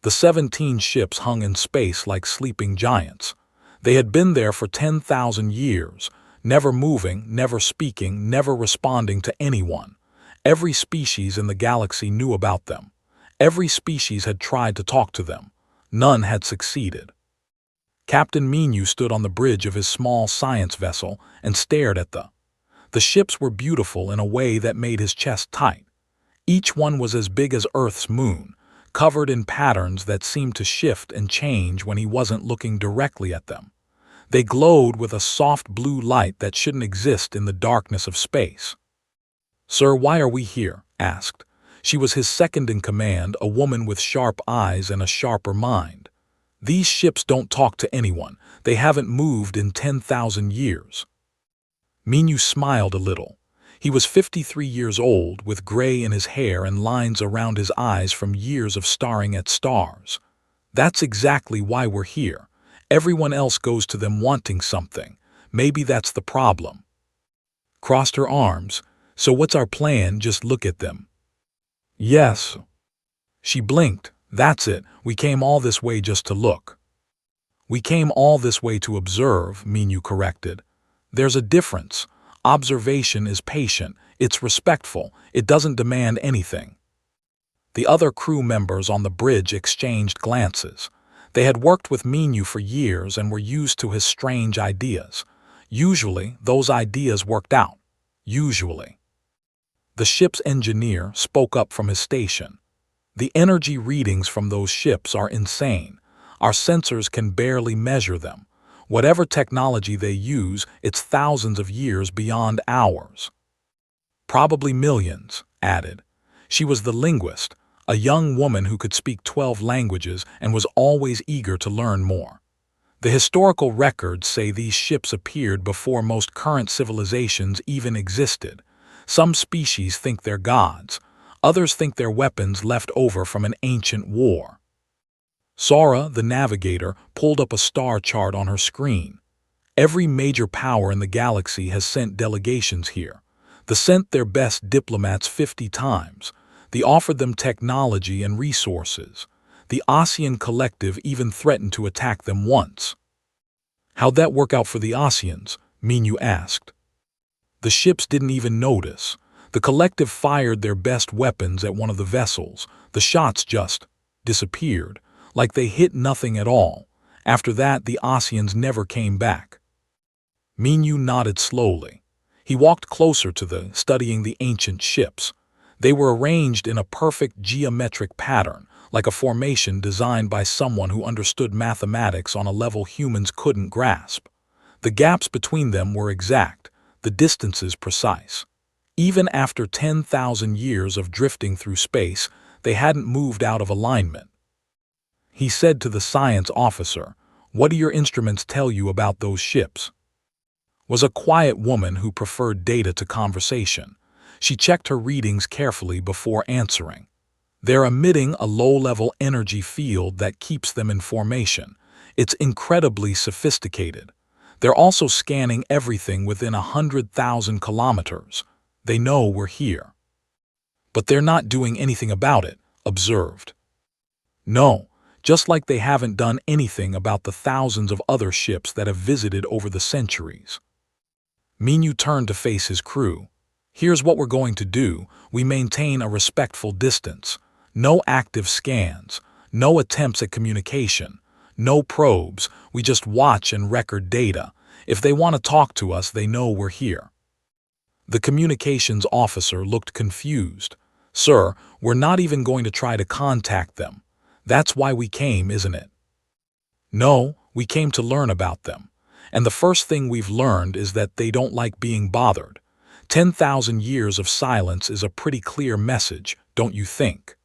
The 17 ships hung in space like sleeping giants. They had been there for 10,000 years, never moving, never speaking, never responding to anyone. Every species in the galaxy knew about them. Every species had tried to talk to them. None had succeeded. Captain Minu stood on the bridge of his small science vessel and stared at the ships were beautiful in a way that made his chest tight. Each one was as big as Earth's moon, covered in patterns that seemed to shift and change when he wasn't looking directly at them. They glowed with a soft blue light that shouldn't exist in the darkness of space. "Sir, why are we here?" asked. She was his second in command, a woman with sharp eyes and a sharper mind. "These ships don't talk to anyone. They haven't moved in 10,000 years." Minu smiled a little. He was 53 years old, with gray in his hair and lines around his eyes from years of staring at stars. "That's exactly why we're here. Everyone else goes to them wanting something. Maybe that's the problem." Crossed her arms. "So what's our plan? Just look at them?" "Yes." She blinked. "That's it. We came all this way just to look." "We came all this way to observe," Minu corrected. "There's a difference. Observation is patient, it's respectful, it doesn't demand anything." The other crew members on the bridge exchanged glances. They had worked with Minu for years and were used to his strange ideas. Usually, those ideas worked out. Usually. The ship's engineer spoke up from his station. "The energy readings from those ships are insane. Our sensors can barely measure them. Whatever technology they use, it's thousands of years beyond ours." "Probably millions," added. She was the linguist, a young woman who could speak 12 languages and was always eager to learn more. "The historical records say these ships appeared before most current civilizations even existed. Some species think they're gods. Others think they're weapons left over from an ancient war." Sora, the navigator, pulled up a star chart on her screen. "Every major power in the galaxy has sent delegations here. They sent their best diplomats 50 times. They offered them technology and resources. The Osean Collective even threatened to attack them once." "How'd that work out for the Oseans?" Minu asked. "The ships didn't even notice. The Collective fired their best weapons at one of the vessels. The shots just disappeared. Like they hit nothing at all. After that, the Oseans never came back." Minu nodded slowly. He walked closer to studying the ancient ships. They were arranged in a perfect geometric pattern, like a formation designed by someone who understood mathematics on a level humans couldn't grasp. The gaps between them were exact, the distances precise. Even after 10,000 years of drifting through space, they hadn't moved out of alignment. He said to the science officer, "What do your instruments tell you about those ships?" Was a quiet woman who preferred data to conversation. She checked her readings carefully before answering. "They're emitting a low-level energy field that keeps them in formation. It's incredibly sophisticated. They're also scanning everything within 100,000 kilometers. They know we're here." "But they're not doing anything about it," observed. "No. Just like they haven't done anything about the thousands of other ships that have visited over the centuries." Minu turned to face his crew. "Here's what we're going to do. We maintain a respectful distance. No active scans. No attempts at communication. No probes. We just watch and record data. If they want to talk to us, they know we're here." The communications officer looked confused. "Sir, we're not even going to try to contact them. That's why we came, isn't it?" "No, we came to learn about them. And the first thing we've learned is that they don't like being bothered. 10,000 years of silence is a pretty clear message, don't you think?"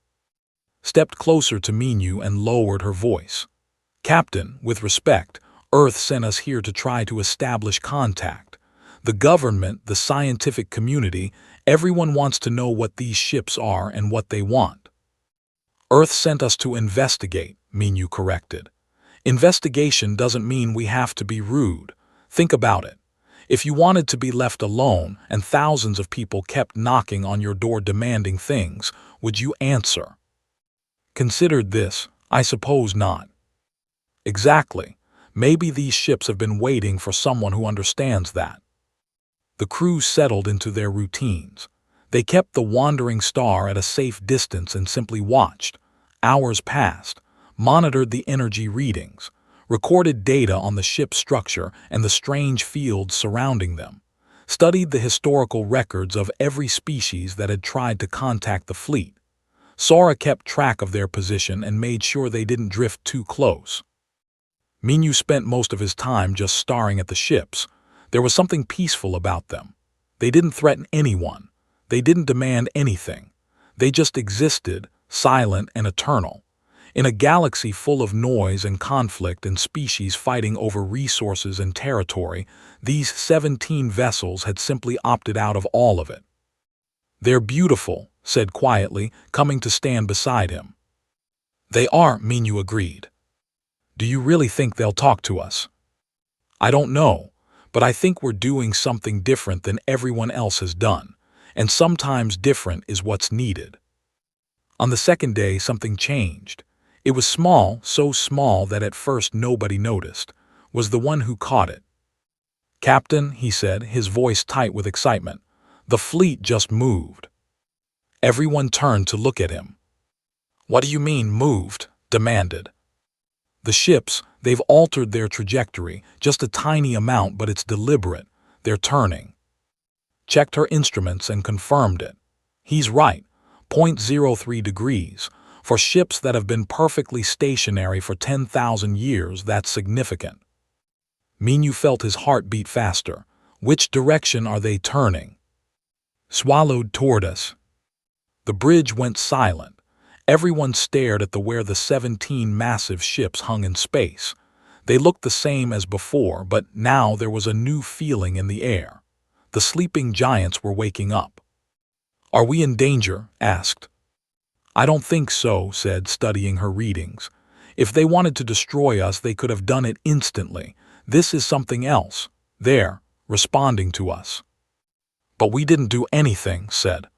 Stepped closer to Minu and lowered her voice. "Captain, with respect, Earth sent us here to try to establish contact. The government, the scientific community, everyone wants to know what these ships are and what they want." "Earth sent us to investigate," Minu corrected. "Investigation doesn't mean we have to be rude. Think about it. If you wanted to be left alone and thousands of people kept knocking on your door demanding things, would you answer?" "Consider this," I suppose not. Exactly. Maybe these ships have been waiting for someone who understands that. The crew settled into their routines. They kept the wandering star at a safe distance and simply watched. Hours passed, monitored the energy readings, recorded data on the ship's structure and the strange fields surrounding them, studied the historical records of every species that had tried to contact the fleet. Sora kept track of their position and made sure they didn't drift too close. Minyu spent most of his time just staring at the ships. There was something peaceful about them. They didn't threaten anyone. They didn't demand anything. They just existed, silent and eternal. In a galaxy full of noise and conflict and species fighting over resources and territory, these 17 vessels had simply opted out of all of it. "They're beautiful," said quietly, coming to stand beside him. "They are," Minyu agreed. "Do you really think they'll talk to us?" "I don't know, but I think we're doing something different than everyone else has done, and sometimes different is what's needed." On the second day, something changed. It was small, so small that at first nobody noticed, was the one who caught it. "Captain," he said, his voice tight with excitement, "the fleet just moved." Everyone turned to look at him. "What do you mean, moved?" demanded. "The ships, they've altered their trajectory, just a tiny amount, but it's deliberate. They're turning." Checked her instruments and confirmed it. He's right, 0.03 degrees. For ships that have been perfectly stationary for 10,000 years, that's significant. Minyu felt his heart beat faster. Which direction are they turning? "Swallowed toward us." The bridge went silent. Everyone stared at where the 17 massive ships hung in space. They looked the same as before, but now there was a new feeling in the air. The sleeping giants were waking up. "Are we in danger?" asked. "I don't think so," said, studying her readings. "If they wanted to destroy us, they could have done it instantly. This is something else. They're responding to us." "But we didn't do anything," said.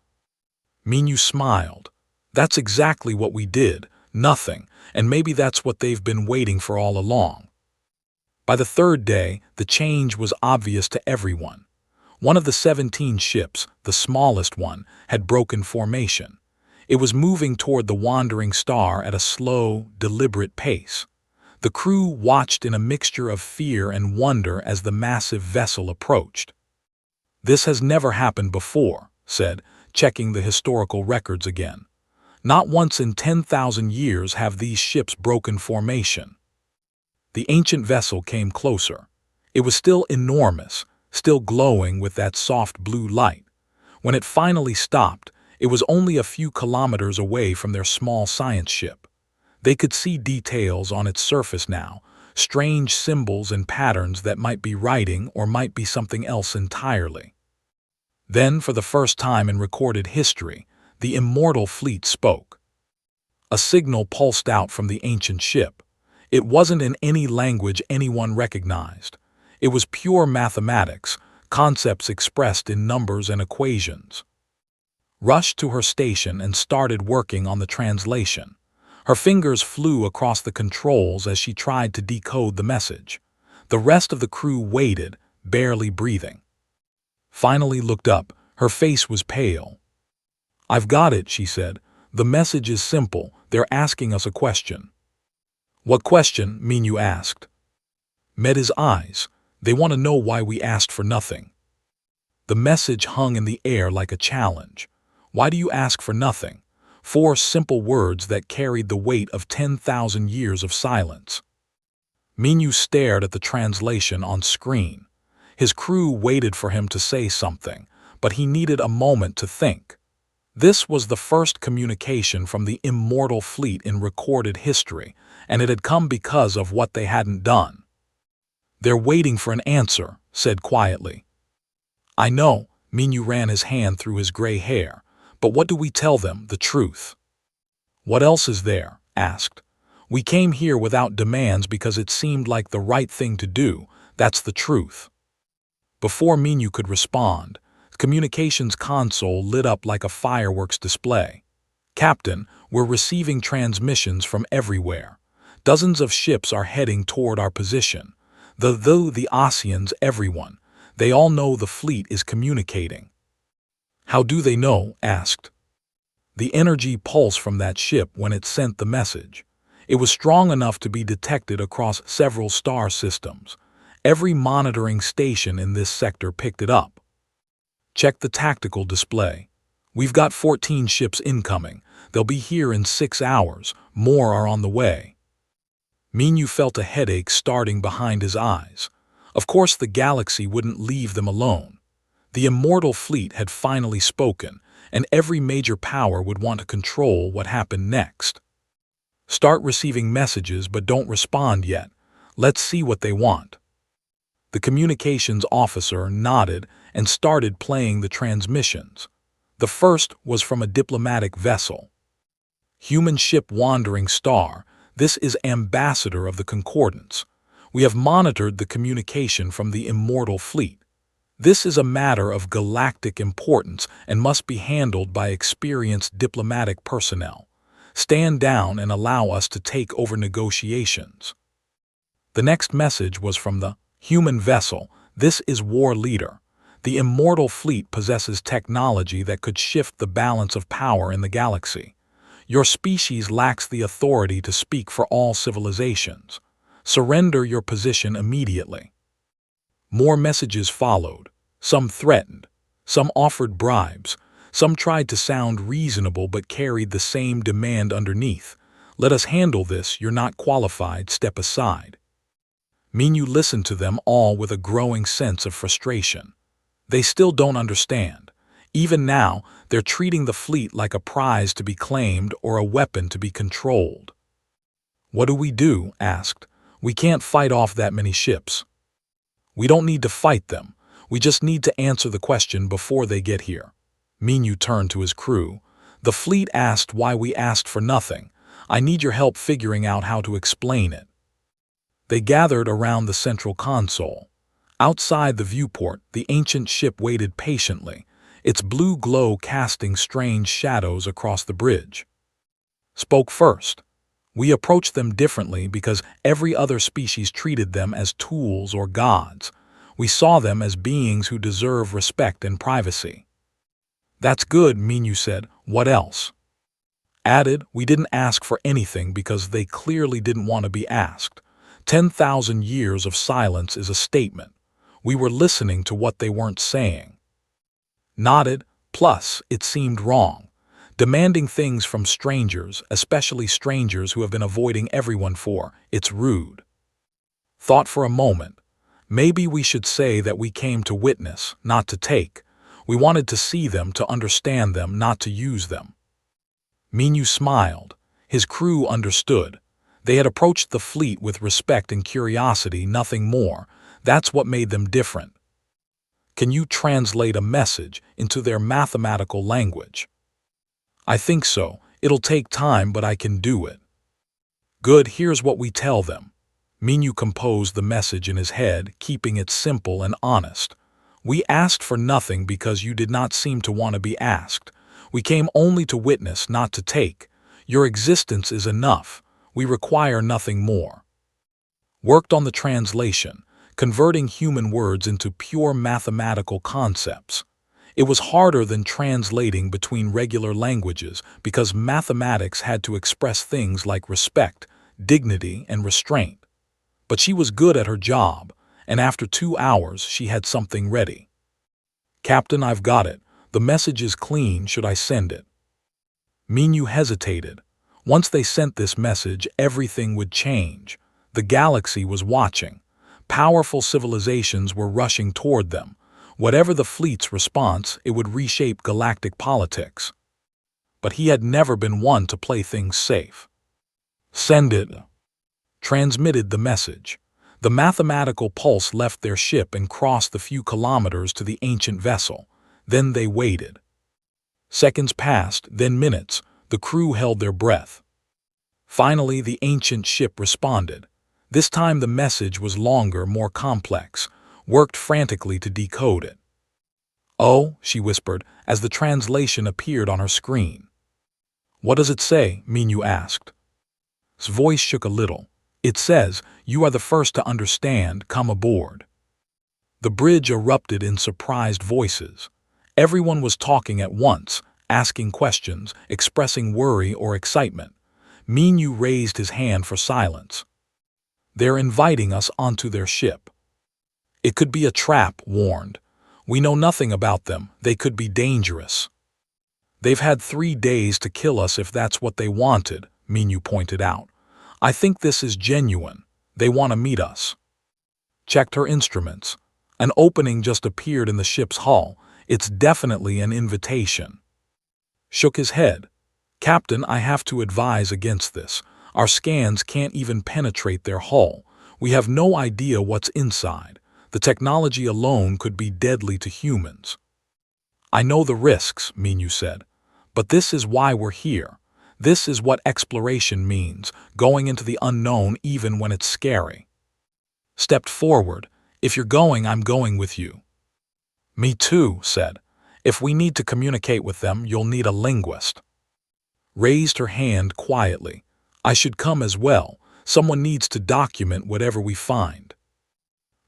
Minyu smiled. "That's exactly what we did, nothing, and maybe that's what they've been waiting for all along." By the third day, the change was obvious to everyone. One of the 17 ships, the smallest one, had broken formation. It was moving toward the wandering star at a slow, deliberate pace. The crew watched in a mixture of fear and wonder as the massive vessel approached. "This has never happened before," said, checking the historical records again. "Not once in 10,000 years have these ships broken formation." The ancient vessel came closer. It was still enormous, still glowing with that soft blue light. When it finally stopped, it was only a few kilometers away from their small science ship. They could see details on its surface now, strange symbols and patterns that might be writing or might be something else entirely. Then, for the first time in recorded history, the Immortal fleet spoke. A signal pulsed out from the ancient ship. It wasn't in any language anyone recognized. It was pure mathematics, concepts expressed in numbers and equations. Rushed to her station and started working on the translation. Her fingers flew across the controls as she tried to decode the message. The rest of the crew waited, barely breathing. Finally looked up. Her face was pale. "I've got it," she said. "The message is simple. They're asking us a question." "What question?" Minyu asked. Met his eyes. "They want to know why we asked for nothing." The message hung in the air like a challenge. Why do you ask for nothing? 4 simple words that carried the weight of 10,000 years of silence. Minyu stared at the translation on screen. His crew waited for him to say something, but he needed a moment to think. This was the first communication from the Immortal fleet in recorded history, and it had come because of what they hadn't done. "They're waiting for an answer," said quietly. "I know," Minyu ran his hand through his gray hair, "but what do we tell them, the truth?" "What else is there?" asked. "We came here without demands because it seemed like the right thing to do. That's the truth." Before Minyu could respond, the communications console lit up like a fireworks display. "Captain, we're receiving transmissions from everywhere. Dozens of ships are heading toward our position. The Oceans, everyone. They all know the fleet is communicating." "How do they know?" asked. "The energy pulse from that ship when it sent the message. It was strong enough to be detected across several star systems. Every monitoring station in this sector picked it up. Check the tactical display. We've got 14 ships incoming. They'll be here in 6 hours. More are on the way." Minyu felt a headache starting behind his eyes. Of course the galaxy wouldn't leave them alone. The Immortal fleet had finally spoken, and every major power would want to control what happened next. "Start receiving messages but don't respond yet. Let's see what they want." The communications officer nodded and started playing the transmissions. The first was from a diplomatic vessel. "Human ship Wandering Star, this is Ambassador of the Concordance. We have monitored the communication from the Immortal fleet. This is a matter of galactic importance and must be handled by experienced diplomatic personnel. Stand down and allow us to take over negotiations." The next message was from the human vessel. "This is War Leader. The Immortal fleet possesses technology that could shift the balance of power in the galaxy. Your species lacks the authority to speak for all civilizations. Surrender your position immediately." More messages followed. Some threatened. Some offered bribes. Some tried to sound reasonable but carried the same demand underneath. "Let us handle this. You're not qualified. Step aside." Minyu listened to them all with a growing sense of frustration. They still don't understand. Even now, they're treating the fleet like a prize to be claimed or a weapon to be controlled. "What do we do?" asked. "We can't fight off that many ships." "We don't need to fight them. We just need to answer the question before they get here." Minyu turned to his crew. "The fleet asked why we asked for nothing. I need your help figuring out how to explain it." They gathered around the central console. Outside the viewport, the ancient ship waited patiently, its blue glow casting strange shadows across the bridge. Spoke first. "We approached them differently because every other species treated them as tools or gods. We saw them as beings who deserve respect and privacy." "That's good," Minyu said. "What else?" Added, "We didn't ask for anything because they clearly didn't want to be asked. 10,000 years of silence is a statement. We were listening to what they weren't saying." Nodded, plus it seemed wrong. Demanding things from strangers, especially strangers who have been avoiding everyone it's rude. Thought for a moment. Maybe we should say that we came to witness, not to take. We wanted to see them, to understand them, not to use them. Minyu smiled. His crew understood. They had approached the fleet with respect and curiosity, nothing more. That's what made them different. "Can you translate a message into their mathematical language?" "I think so. It'll take time, but I can do it." "Good, here's what we tell them." Minyu composed the message in his head, keeping it simple and honest. "We asked for nothing because you did not seem to want to be asked. We came only to witness, not to take. Your existence is enough. We require nothing more." Worked on the translation, converting human words into pure mathematical concepts. It was harder than translating between regular languages because mathematics had to express things like respect, dignity, and restraint. But she was good at her job, and after 2 hours she had something ready. "Captain, I've got it. The message is clean. Should I send it?" Minyu hesitated. Once they sent this message, everything would change. The galaxy was watching. Powerful civilizations were rushing toward them. Whatever the fleet's response, it would reshape galactic politics. But he had never been one to play things safe. "Send it." Transmitted the message. The mathematical pulse left their ship and crossed the few kilometers to the ancient vessel. Then they waited. Seconds passed, then minutes. The crew held their breath. Finally, the ancient ship responded. This time the message was longer, more complex, worked frantically to decode it. "Oh," she whispered, as the translation appeared on her screen. What does it say? Minyu asked. His voice shook a little. It says, "You are the first to understand, come aboard." The bridge erupted in surprised voices. Everyone was talking at once, asking questions, expressing worry or excitement. Minyu raised his hand for silence. They're inviting us onto their ship. It could be a trap, warned. We know nothing about them. They could be dangerous. They've had 3 days to kill us if that's what they wanted, Minyu pointed out. I think this is genuine. They want to meet us. Checked her instruments. An opening just appeared in the ship's hull. It's definitely an invitation. Shook his head. Captain, I have to advise against this. Our scans can't even penetrate their hull. We have no idea what's inside. The technology alone could be deadly to humans. I know the risks, Minyu said. But this is why we're here. This is what exploration means, going into the unknown even when it's scary. Stepped forward. If you're going, I'm going with you. Me too, said. If we need to communicate with them, you'll need a linguist. Raised her hand quietly. I should come as well. Someone needs to document whatever we find.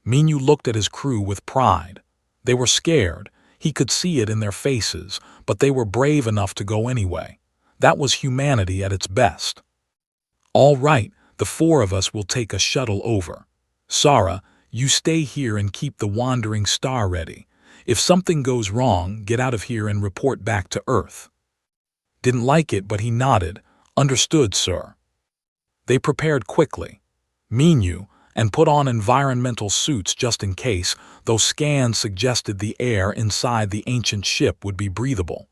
Minyu looked at his crew with pride. They were scared. He could see it in their faces, but they were brave enough to go anyway. That was humanity at its best. All right, the 4 of us will take a shuttle over. Sara, you stay here and keep the wandering star ready. If something goes wrong, get out of here and report back to Earth. Didn't like it, but he nodded. Understood, sir. They prepared quickly. Minyu, and put on environmental suits just in case, though scans suggested the air inside the ancient ship would be breathable.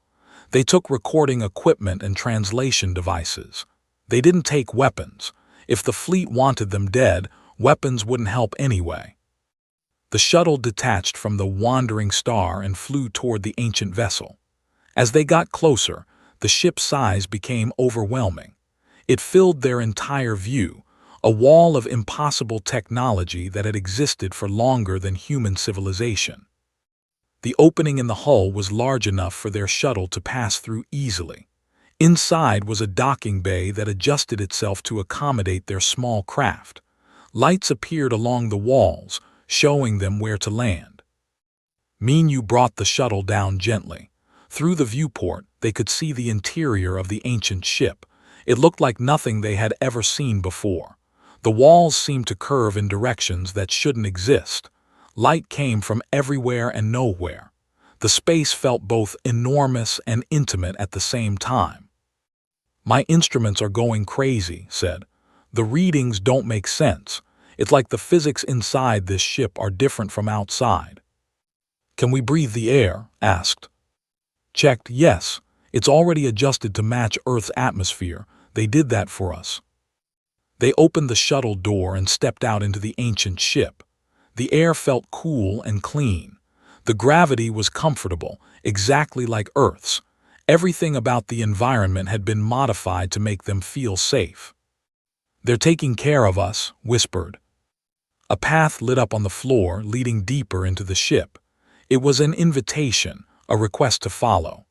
They took recording equipment and translation devices. They didn't take weapons. If the fleet wanted them dead, weapons wouldn't help anyway. The shuttle detached from the wandering star and flew toward the ancient vessel. As they got closer, the ship's size became overwhelming. It filled their entire view, a wall of impossible technology that had existed for longer than human civilization. The opening in the hull was large enough for their shuttle to pass through easily. Inside was a docking bay that adjusted itself to accommodate their small craft. Lights appeared along the walls, showing them where to land. Minyu brought the shuttle down gently. Through the viewport, they could see the interior of the ancient ship. It looked like nothing they had ever seen before. The walls seemed to curve in directions that shouldn't exist. Light came from everywhere and nowhere. The space felt both enormous and intimate at the same time. My instruments are going crazy, said. The readings don't make sense. It's like the physics inside this ship are different from outside. Can we breathe the air? Asked. Checked, yes. It's already adjusted to match Earth's atmosphere. They did that for us. They opened the shuttle door and stepped out into the ancient ship. The air felt cool and clean. The gravity was comfortable, exactly like Earth's. Everything about the environment had been modified to make them feel safe. They're taking care of us, whispered. A path lit up on the floor, leading deeper into the ship. It was an invitation, a request to follow.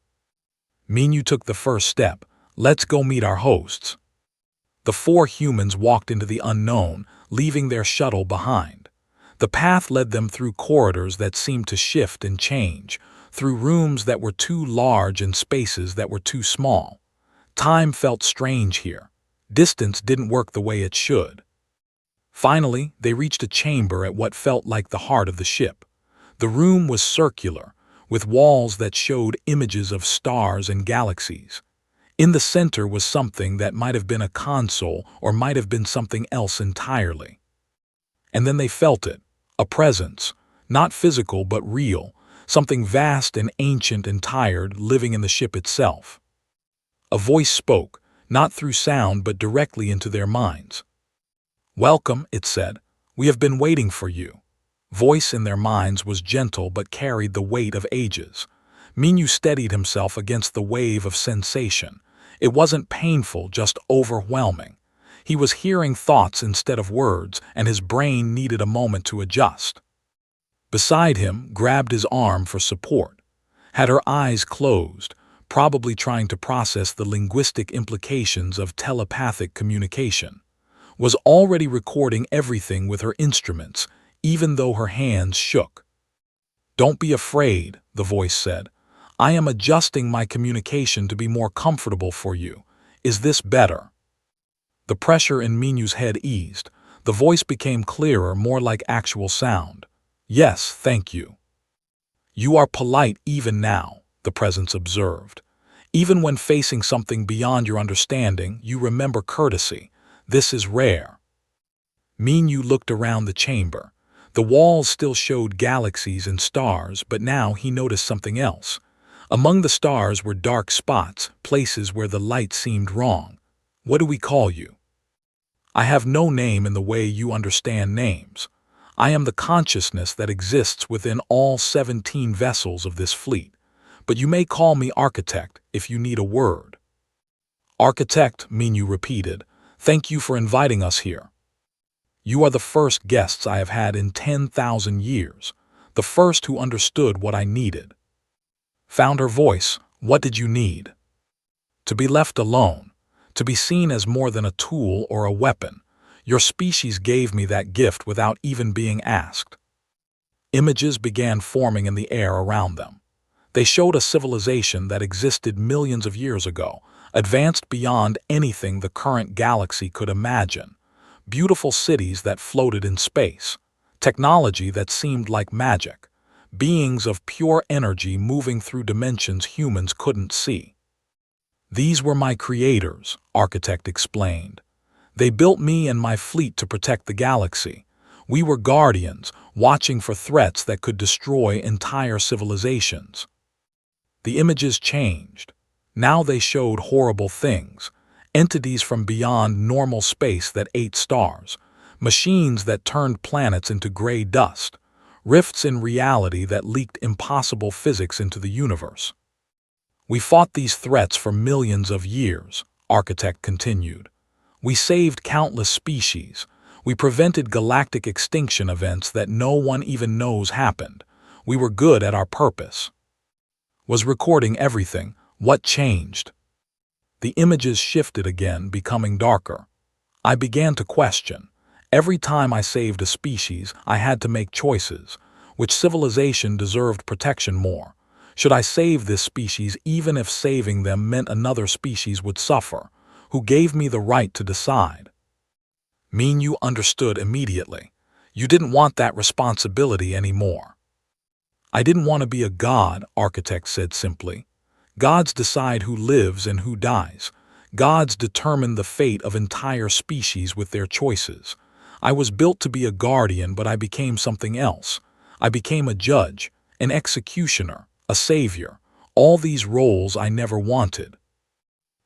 Minyu took the first step. Let's go meet our hosts. The 4 humans walked into the unknown, leaving their shuttle behind. The path led them through corridors that seemed to shift and change, through rooms that were too large and spaces that were too small. Time felt strange here. Distance didn't work the way it should. Finally, they reached a chamber at what felt like the heart of the ship. The room was circular, with walls that showed images of stars and galaxies. In the center was something that might have been a console or might have been something else entirely. And then they felt it, a presence, not physical but real, something vast and ancient and tired living in the ship itself. A voice spoke, not through sound but directly into their minds. Welcome, it said. We have been waiting for you. Voice in their minds was gentle but carried the weight of ages. Minyu steadied himself against the wave of sensation. It wasn't painful, just overwhelming. He was hearing thoughts instead of words, and his brain needed a moment to adjust. Beside him, grabbed his arm for support. Had her eyes closed, probably trying to process the linguistic implications of telepathic communication, was already recording everything with her instruments, even though her hands shook. "Don't be afraid," the voice said. "I am adjusting my communication to be more comfortable for you. Is this better?" The pressure in Minu's head eased. The voice became clearer, more like actual sound. "Yes, thank you." "You are polite even now," the presence observed. "Even when facing something beyond your understanding, you remember courtesy. This is rare." Minu looked around the chamber. The walls still showed galaxies and stars, but now he noticed something else. Among the stars were dark spots, places where the light seemed wrong. "What do we call you?" "I have no name in the way you understand names. I am the consciousness that exists within all 17 vessels of this fleet. But you may call me Architect if you need a word." "Architect," Minu repeated. "Thank you for inviting us here. You are the first guests I have had in 10,000 years, the first who understood what I needed." Found her voice. "What did you need?" "To be left alone, to be seen as more than a tool or a weapon. Your species gave me that gift without even being asked." Images began forming in the air around them. They showed a civilization that existed millions of years ago, advanced beyond anything the current galaxy could imagine. Beautiful cities that floated in space, technology that seemed like magic, beings of pure energy moving through dimensions humans couldn't see. "These were my creators," Architect explained. "They built me and my fleet to protect the galaxy. We were guardians, watching for threats that could destroy entire civilizations." The images changed. Now they showed horrible things. Entities from beyond normal space that ate stars, machines that turned planets into gray dust, rifts in reality that leaked impossible physics into the universe. "We fought these threats for millions of years," Architect continued. "We saved countless species. We prevented galactic extinction events that no one even knows happened. We were good at our purpose." Was recording everything. What changed? The images shifted again, becoming darker. I began to question. Every time I saved a species, I had to make choices. Which civilization deserved protection more? Should I save this species even if saving them meant another species would suffer? Who gave me the right to decide? You understood immediately. You didn't want that responsibility anymore. "I didn't want to be a god," Architect said simply. "Gods decide who lives and who dies. Gods determine the fate of entire species with their choices. I was built to be a guardian, but I became something else. I became a judge, an executioner, a savior. All these roles I never wanted."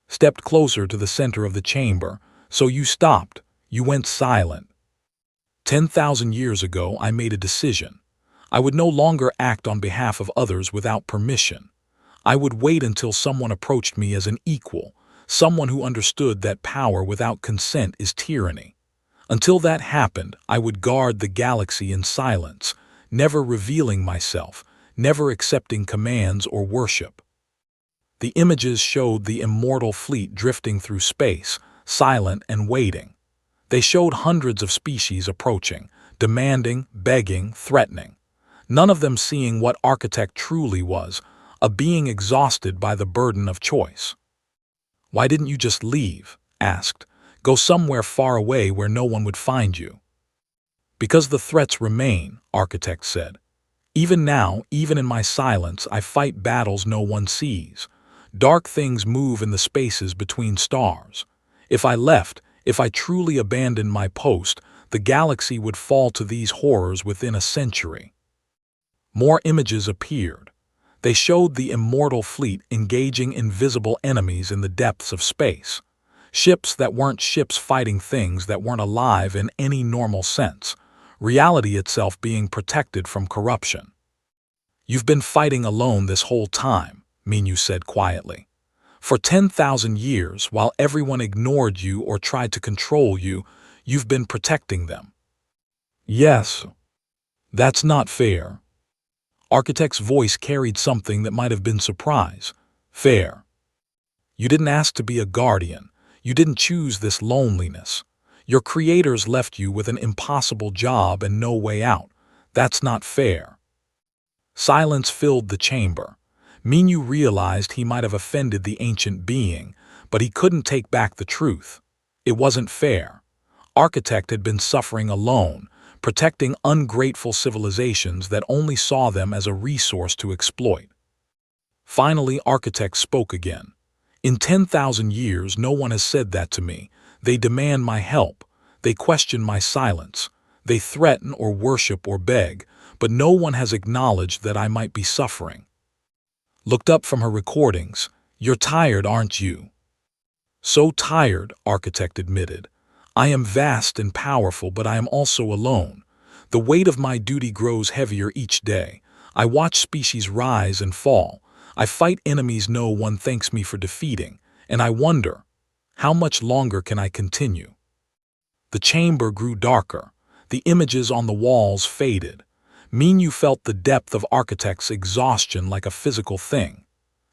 Stepped closer to the center of the chamber. "So you stopped. You went silent." 10,000 years ago, I made a decision. I would no longer act on behalf of others without permission. I would wait until someone approached me as an equal, someone who understood that power without consent is tyranny. Until that happened, I would guard the galaxy in silence, never revealing myself, never accepting commands or worship. The images showed the immortal fleet drifting through space, silent and waiting. They showed hundreds of species approaching, demanding, begging, threatening. None of them seeing what Architect truly was, a being exhausted by the burden of choice. "Why didn't you just leave?" asked. "Go somewhere far away where no one would find you." "Because the threats remain," Architect said. "Even now, even in my silence, I fight battles no one sees. Dark things move in the spaces between stars. If I left, if I truly abandoned my post, the galaxy would fall to these horrors within a century." More images appeared. They showed the immortal fleet engaging invisible enemies in the depths of space. Ships that weren't ships fighting things that weren't alive in any normal sense. Reality itself being protected from corruption. "You've been fighting alone this whole time," Minu said quietly. "For 10,000 years, while everyone ignored you or tried to control you, you've been protecting them." "Yes. That's not fair." Architect's voice carried something that might have been surprise. Fair. You didn't ask to be a guardian. You didn't choose this loneliness. Your creators left you with an impossible job and no way out. That's not fair. Silence filled the chamber. Minyu realized he might have offended the ancient being, but he couldn't take back the truth. It wasn't fair. Architect had been suffering alone, protecting ungrateful civilizations that only saw them as a resource to exploit. Finally, Architect spoke again. In 10,000 years, no one has said that to me. They demand my help. They question my silence. They threaten or worship or beg, but no one has acknowledged that I might be suffering. Looked up from her recordings. You're tired, aren't you? So tired, Architect admitted. I am vast and powerful, but I am also alone. The weight of my duty grows heavier each day. I watch species rise and fall. I fight enemies no one thanks me for defeating, and I wonder, how much longer can I continue? The chamber grew darker. The images on the walls faded. Minyu felt the depth of Architect's exhaustion like a physical thing.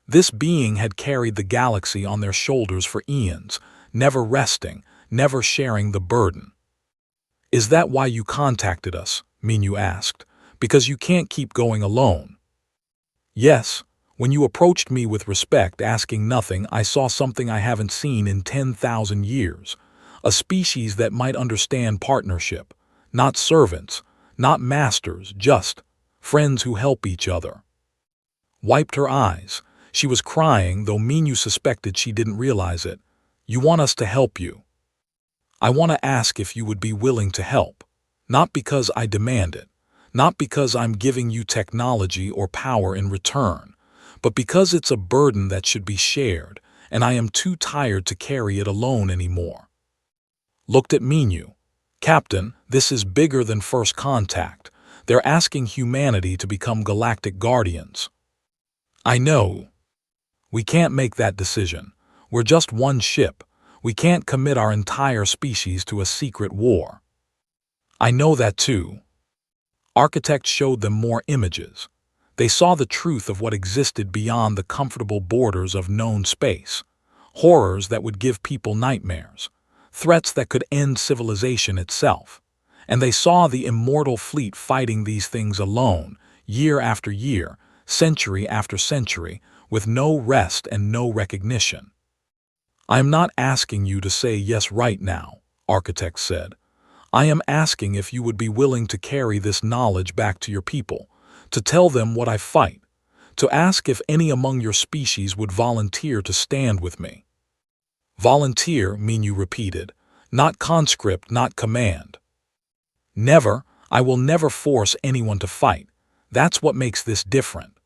This being had carried the galaxy on their shoulders for eons, never resting, never sharing the burden. Is that why you contacted us? Minyu asked. Because you can't keep going alone. Yes. When you approached me with respect, asking nothing, I saw something I haven't seen in 10,000 years. A species that might understand partnership. Not servants, not masters, just friends who help each other. Wiped her eyes. She was crying, though Minyu suspected she didn't realize it. You want us to help you. I want to ask if you would be willing to help. Not because I demand it. Not because I'm giving you technology or power in return. But because it's a burden that should be shared, and I am too tired to carry it alone anymore. Looked at Minyu. Captain, this is bigger than first contact. They're asking humanity to become galactic guardians. I know. We can't make that decision. We're just one ship. We can't commit our entire species to a secret war. I know that too. Architect showed them more images. They saw the truth of what existed beyond the comfortable borders of known space. Horrors that would give people nightmares. Threats that could end civilization itself. And they saw the immortal fleet fighting these things alone, year after year, century after century, with no rest and no recognition. I am not asking you to say yes right now, Architect said. I am asking if you would be willing to carry this knowledge back to your people, to tell them what I fight, to ask if any among your species would volunteer to stand with me. Volunteer, Minyu repeated, not conscript, not command. Never, I will never force anyone to fight. That's what makes this different.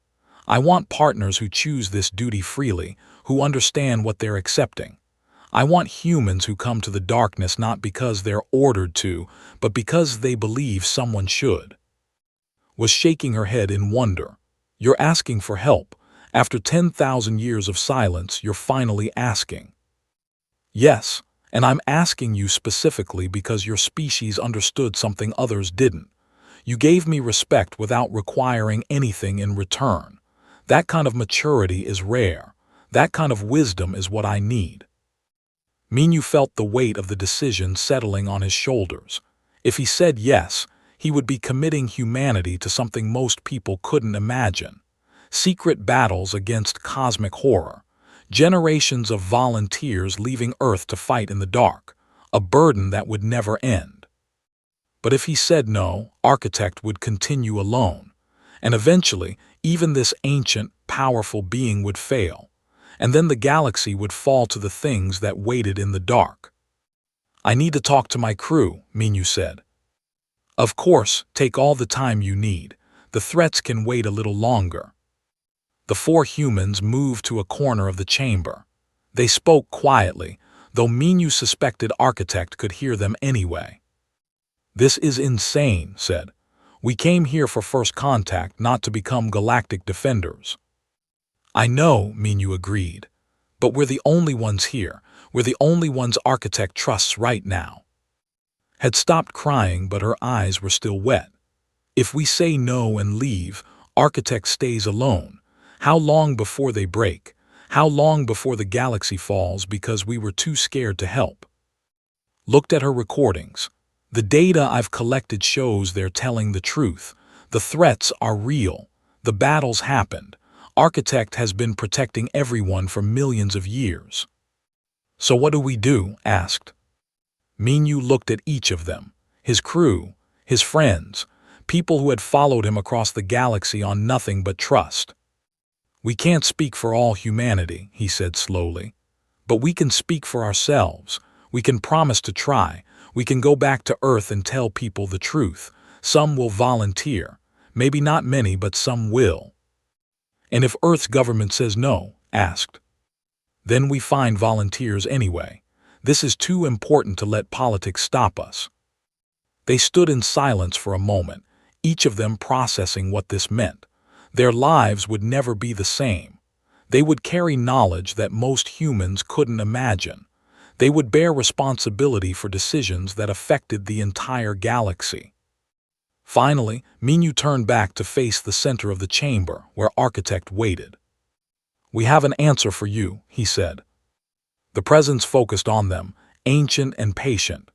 I want partners who choose this duty freely, who understand what they're accepting. I want humans who come to the darkness not because they're ordered to, but because they believe someone should. Was shaking her head in wonder. You're asking for help. After 10,000 years of silence, you're finally asking. Yes, and I'm asking you specifically because your species understood something others didn't. You gave me respect without requiring anything in return. That kind of maturity is rare. That kind of wisdom is what I need. Minyu felt the weight of the decision settling on his shoulders. If he said yes, he would be committing humanity to something most people couldn't imagine. Secret battles against cosmic horror. Generations of volunteers leaving Earth to fight in the dark. A burden that would never end. But if he said no, Architect would continue alone. And eventually, even this ancient, powerful being would fail. And then the galaxy would fall to the things that waited in the dark. I need to talk to my crew, Minyu said. Of course, take all the time you need. The threats can wait a little longer. The four humans moved to a corner of the chamber. They spoke quietly, though Minyu suspected Architect could hear them anyway. This is insane, said. We came here for first contact, not to become galactic defenders. I know, Minyu agreed. But we're the only ones here. We're the only ones Architect trusts right now. Had stopped crying, but her eyes were still wet. If we say no and leave, Architect stays alone. How long before they break? How long before the galaxy falls because we were too scared to help? Looked at her recordings. The data I've collected shows they're telling the truth. The threats are real. The battles happened. Architect has been protecting everyone for millions of years. So what do we do? Asked. Minyu looked at each of them. His crew, his friends, people who had followed him across the galaxy on nothing but trust. We can't speak for all humanity, he said slowly. But we can speak for ourselves. We can promise to try. We can go back to Earth and tell people the truth. Some will volunteer. Maybe not many, but some will. And if Earth's government says no? Asked. Then we find volunteers anyway. This is too important to let politics stop us. They stood in silence for a moment, each of them processing what this meant. Their lives would never be the same. They would carry knowledge that most humans couldn't imagine. They would bear responsibility for decisions that affected the entire galaxy. Finally, Minyu turned back to face the center of the chamber, where Architect waited. We have an answer for you, he said. The presence focused on them, ancient and patient.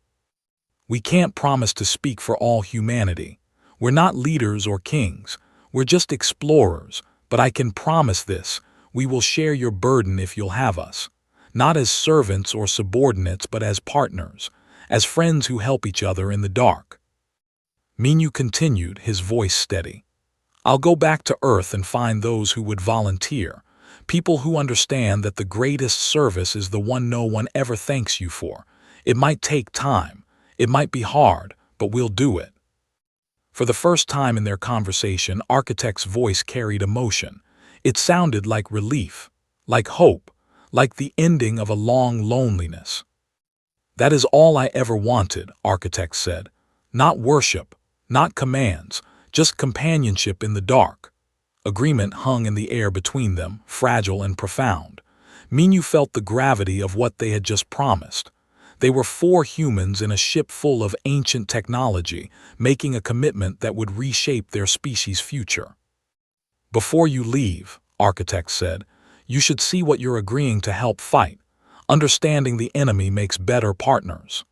We can't promise to speak for all humanity. We're not leaders or kings. We're just explorers, but I can promise this, we will share your burden if you'll have us. Not as servants or subordinates, but as partners, as friends who help each other in the dark. Minyu continued, his voice steady. I'll go back to Earth and find those who would volunteer, people who understand that the greatest service is the one no one ever thanks you for. It might take time, it might be hard, but we'll do it. For the first time in their conversation, Architect's voice carried emotion. It sounded like relief, like hope, like the ending of a long loneliness. That is all I ever wanted, Architect said. Not worship, not commands, just companionship in the dark. Agreement hung in the air between them, fragile and profound. Minyu felt the gravity of what they had just promised. They were 4 humans in a ship full of ancient technology, making a commitment that would reshape their species' future. Before you leave, Architect said, you should see what you're agreeing to help fight. Understanding the enemy makes better partners.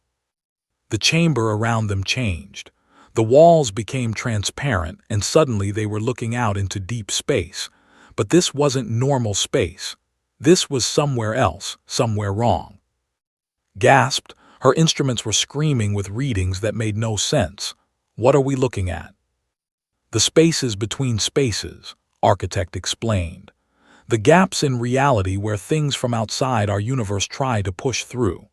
The chamber around them changed. The walls became transparent, and suddenly they were looking out into deep space. But this wasn't normal space. This was somewhere else, somewhere wrong. Gasped, her instruments were screaming with readings that made no sense. What are we looking at? The spaces between spaces, Architect explained. The gaps in reality where things from outside our universe try to push through.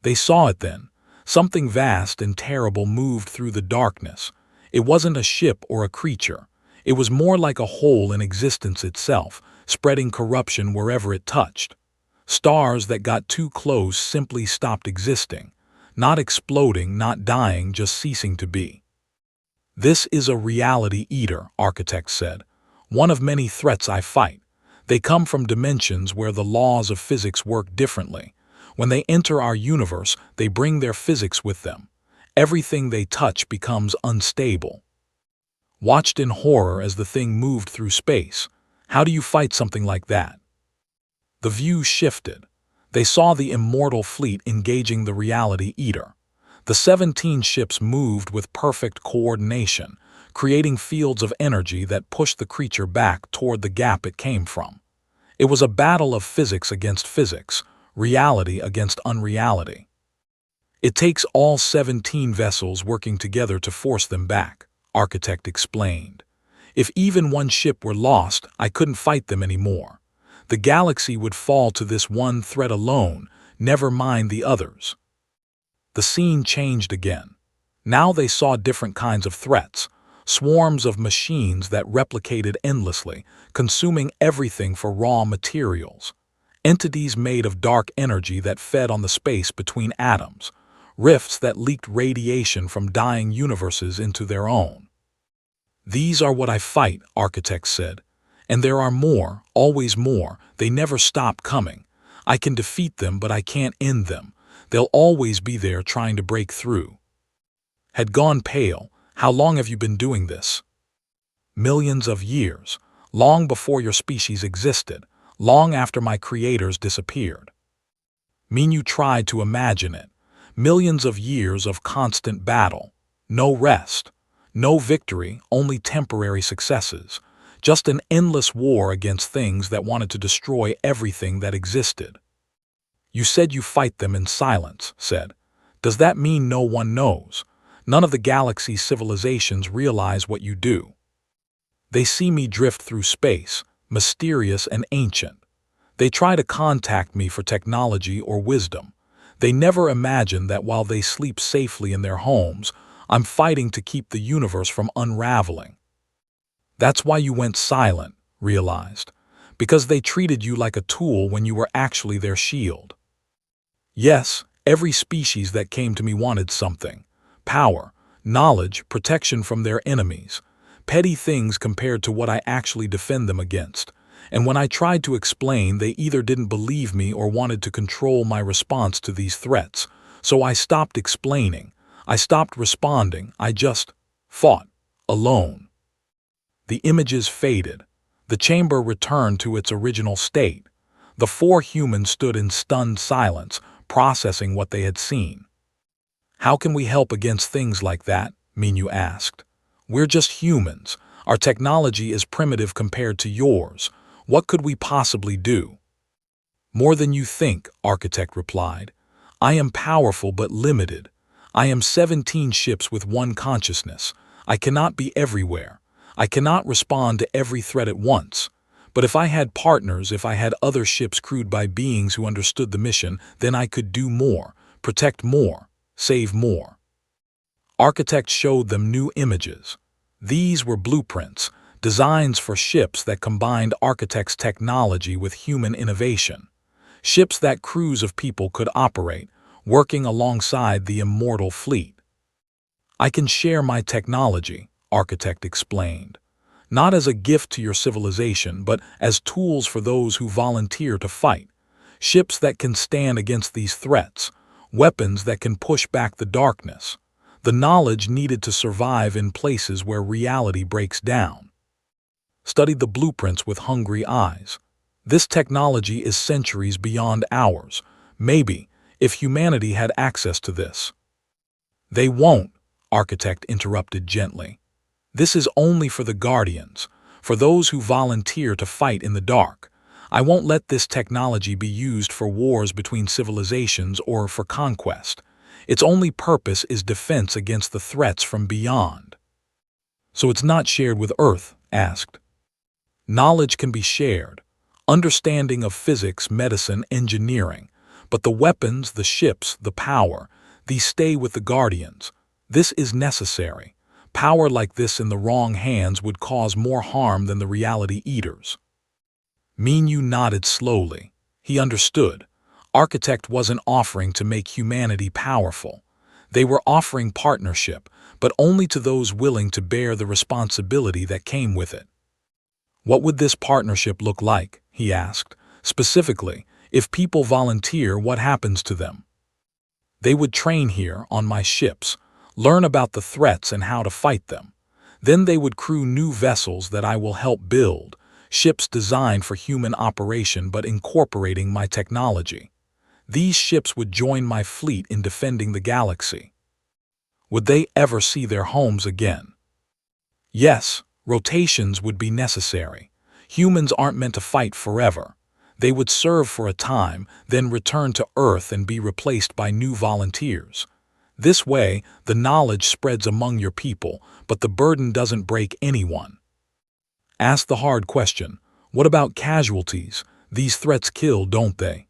They saw it then. Something vast and terrible moved through the darkness. It wasn't a ship or a creature. It was more like a hole in existence itself, spreading corruption wherever it touched. Stars that got too close simply stopped existing. Not exploding, not dying, just ceasing to be. This is a reality eater, Architect said. One of many threats I fight. They come from dimensions where the laws of physics work differently. When they enter our universe, they bring their physics with them. Everything they touch becomes unstable. Watched in horror as the thing moved through space. How do you fight something like that? The view shifted. They saw the Immortal fleet engaging the reality eater. The 17 ships moved with perfect coordination, creating fields of energy that pushed the creature back toward the gap it came from. It was a battle of physics against physics, reality against unreality. It takes all 17 vessels working together to force them back, Architect explained. If even one ship were lost, I couldn't fight them anymore. The galaxy would fall to this one threat alone, never mind the others. The scene changed again. Now they saw different kinds of threats, swarms of machines that replicated endlessly, consuming everything for raw materials. Entities made of dark energy that fed on the space between atoms, rifts that leaked radiation from dying universes into their own. These are what I fight, Architect said. And there are more, always more. They never stop coming. I can defeat them, but I can't end them. They'll always be there trying to break through. Had gone pale. How long have you been doing this? Millions of years. Long before your species existed. long after my creators disappeared. Minyu tried to imagine it. Millions of years of constant battle. No rest. No victory, only temporary successes. Just an endless war against things that wanted to destroy everything that existed. You said you fight them in silence, said. Does that mean no one knows? None of the galaxy's civilizations realize what you do. They see me drift through space, mysterious and ancient. They try to contact me for technology or wisdom. They never imagine that while they sleep safely in their homes, I'm fighting to keep the universe from unraveling. That's why you went silent, realized. Because they treated you like a tool when you were actually their shield. Yes, every species that came to me wanted something. Power, knowledge, protection from their enemies. Petty things compared to what I actually defend them against. And when I tried to explain, they either didn't believe me or wanted to control my response to these threats. So I stopped explaining. I stopped responding. I just fought, alone. The images faded. The chamber returned to its original state. The four humans stood in stunned silence, processing what they had seen. How can we help against things like that? Minyu asked. We're just humans. Our technology is primitive compared to yours. What could we possibly do? More than you think, Architect replied. I am powerful but limited. I am 17 ships with one consciousness. I cannot be everywhere. I cannot respond to every threat at once. But if I had partners, if I had other ships crewed by beings who understood the mission, then I could do more, protect more, save more. Architect showed them new images. These were blueprints, designs for ships that combined Architect's technology with human innovation. Ships that crews of people could operate, working alongside the Immortal fleet. I can share my technology, Architect explained. Not as a gift to your civilization, but as tools for those who volunteer to fight. Ships that can stand against these threats, weapons that can push back the darkness. The knowledge needed to survive in places where reality breaks down. Studied the blueprints with hungry eyes. This technology is centuries beyond ours. Maybe, if humanity had access to this. They won't, Architect interrupted gently. This is only for the Guardians, for those who volunteer to fight in the dark. I won't let this technology be used for wars between civilizations or for conquest. Its only purpose is defense against the threats from beyond. So it's not shared with Earth? Asked. Knowledge can be shared. Understanding of physics, medicine, engineering. But the weapons, the ships, the power, these stay with the Guardians. This is necessary. Power like this in the wrong hands would cause more harm than the reality eaters. Minyu nodded slowly. He understood. Architect wasn't offering to make humanity powerful. They were offering partnership, but only to those willing to bear the responsibility that came with it. What would this partnership look like? He asked. Specifically, if people volunteer, what happens to them? They would train here on my ships, learn about the threats and how to fight them. Then they would crew new vessels that I will help build, ships designed for human operation but incorporating my technology. These ships would join my fleet in defending the galaxy. Would they ever see their homes again? Yes, rotations would be necessary. Humans aren't meant to fight forever. They would serve for a time, then return to Earth and be replaced by new volunteers. This way, the knowledge spreads among your people, but the burden doesn't break anyone. Ask the hard question. What about casualties? These threats kill, don't they?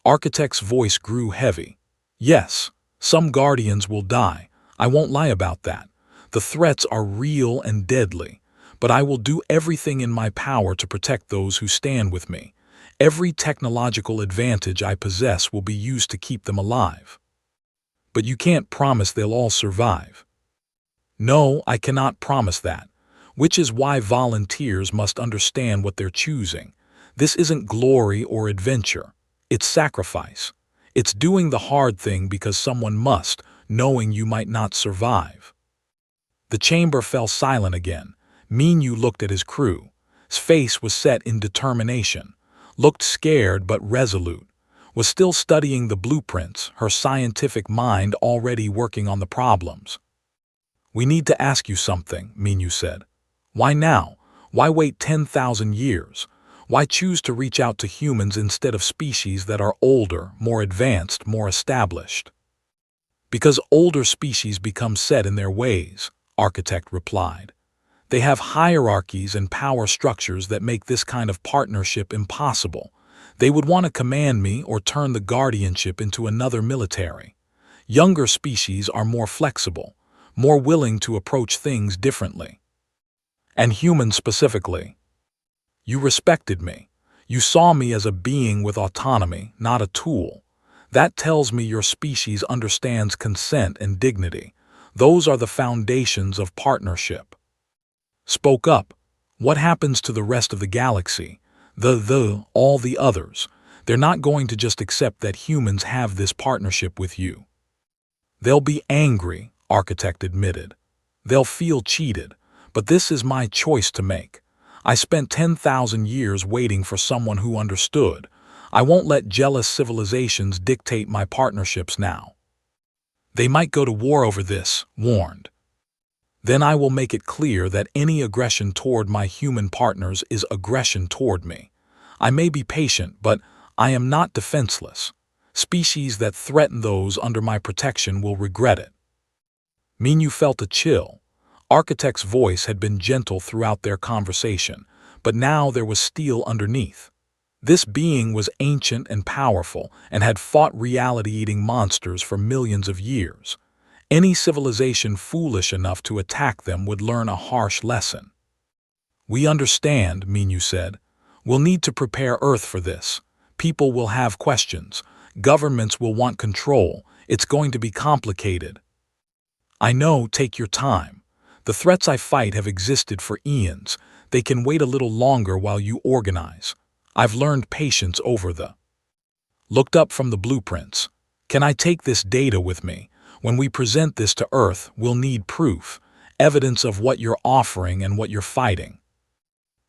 Architect's voice grew heavy. Yes, some Guardians will die. I won't lie about that. The threats are real and deadly, but I will do everything in my power to protect those who stand with me. Every technological advantage I possess will be used to keep them alive. But you can't promise they'll all survive. No, I cannot promise that, which is why volunteers must understand what they're choosing. This isn't glory or adventure. It's sacrifice. It's doing the hard thing because someone must, knowing you might not survive. The chamber fell silent again. Minyu looked at his crew. His face was set in determination. looked scared but resolute, was still studying the blueprints, her scientific mind already working on the problems. "We need to ask you something," Minyu said. "Why now? Why wait 10,000 years? Why choose to reach out to humans instead of species that are older, more advanced, more established?" "Because older species become set in their ways," Architect replied. "They have hierarchies and power structures that make this kind of partnership impossible. They would want to command me or turn the guardianship into another military. Younger species are more flexible, more willing to approach things differently. And humans specifically. You respected me. You saw me as a being with autonomy, not a tool. That tells me your species understands consent and dignity. Those are the foundations of partnership." Spoke up. "What happens to the rest of the galaxy? All the others? They're not going to just accept that humans have this partnership with you." "They'll be angry," Architect admitted. "They'll feel cheated, but this is my choice to make. I spent 10,000 years waiting for someone who understood. I won't let jealous civilizations dictate my partnerships now." "They might go to war over this," warned. "Then I will make it clear that any aggression toward my human partners is aggression toward me. I may be patient, but I am not defenseless. Species that threaten those under my protection will regret it." Minyu felt a chill. Architect's voice had been gentle throughout their conversation, but now there was steel underneath. This being was ancient and powerful and had fought reality-eating monsters for millions of years. Any civilization foolish enough to attack them would learn a harsh lesson. "We understand," Minyu said. "We'll need to prepare Earth for this. People will have questions. Governments will want control. It's going to be complicated." "I know, take your time. The threats I fight have existed for eons. They can wait a little longer while you organize. I've learned patience over the..." Looked up from the blueprints. "Can I take this data with me? When we present this to Earth, we'll need proof, evidence of what you're offering and what you're fighting."